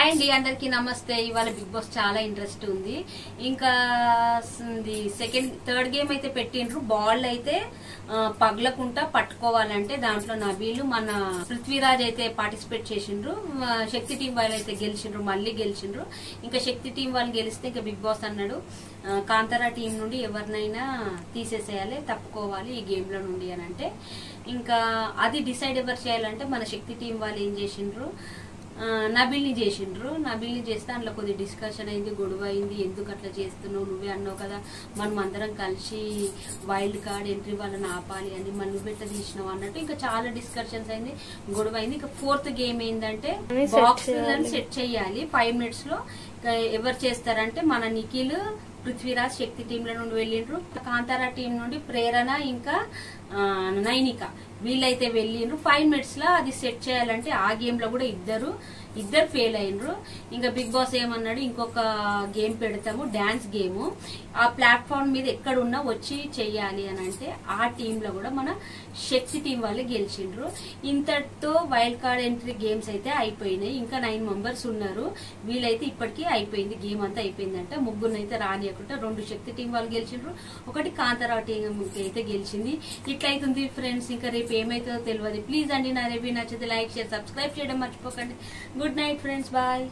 Hi అండి, అందరికి నమస్తే. ఇవాళ బిగ్ బాస్ చాలా ఇంట్రెస్ట్ ఉంది. ఇంకా థర్డ్ గేమ్ అయితే పెట్టిండ్రు. బాల్ అయితే పగలకుండా పట్టుకోవాలంటే దాంట్లో నబీలు మన పృథ్వీరాజ్ అయితే పార్టిసిపేట్ చేసిండ్రు. శక్తి టీం వాళ్ళు అయితే గెలిచిండ్రు, మళ్ళీ గెలిచిండ్రు. ఇంకా శక్తి టీం వాళ్ళు గెలిస్తే ఇంకా బిగ్ బాస్ అన్నాడు కాంతారా టీం నుండి ఎవరినైనా తీసేసేయాలి, తప్పుకోవాలి ఈ గేమ్ లో నుండి అని అంటే ఇంకా అది డిసైడ్ ఎవరు చేయాలంటే మన శక్తి టీం వాళ్ళు ఏం చేసిండ్రు, నబీల్ని చేసిండ్రు. నబీల్ని చేస్తే అందులో కొద్ది డిస్కషన్ అయింది, గొడవ అయింది. ఎందుకు అట్లా చేస్తున్నావు, నువ్వే అన్నావు కదా మనం అందరం కలిసి వైల్డ్ కార్డ్ ఎంట్రీ వాళ్ళని ఆపాలి అని, మనం నువ్వెట్లా తీసినావు అన్నట్టు ఇంకా చాలా డిస్కషన్స్ అయింది, గొడవ అయింది. ఇంకా ఫోర్త్ గేమ్ ఏంటంటే బాక్స్ సెట్ చేయాలి 5 minutes లో. ఎవరు చేస్తారంటే మన నిఖిల్, పృథ్వీరాజ్ శక్తి టీంల నుండి వెళ్ళిండ్రు. కాంతారా టీం నుండి ప్రేరణ ఇంకా నైనిక వీళ్ళైతే వెళ్ళిండ్రు. 5 minutes లో అది సెట్ చేయాలంటే ఆ గేమ్ లో కూడా ఇద్దరు ఫెయిల్ అయినరు. ఇంకా బిగ్ బాస్ ఏమన్నాడు, ఇంకొక గేమ్ పెడతాము, డాన్స్ గేమ్. ఆ ప్లాట్ఫామ్ మీద ఎక్కడున్నా వచ్చి చెయ్యాలి అని అంటే ఆ టీమ్ లో కూడా మన శక్తి టీం వాళ్ళే గెలిచిండ్రు. ఇంతటితో వైల్డ్ కార్డ్ ఎంట్రీ గేమ్స్ అయితే అయిపోయినాయి. ఇంకా 9 members ఉన్నారు. వీళ్ళైతే ఇప్పటికీ అయిపోయింది, గేమ్ అంతా అయిపోయిందంట. ముగ్గురు అయితే రానియకుండా 2 శక్తి టీం వాళ్ళు గెలిచిండ్రు, 1 కాంతారా టీం అయితే గెలిచింది. ఇట్లయితుంది ఫ్రెండ్స్. ఇంకా రేపు ఏమైతుందో తెలియదు. ప్లీజ్ అండి, నా రివ్యూ నచ్చితే లైక్, షేర్, సబ్స్క్రైబ్ చేయడం మర్చిపోకండి. Good night friends, bye.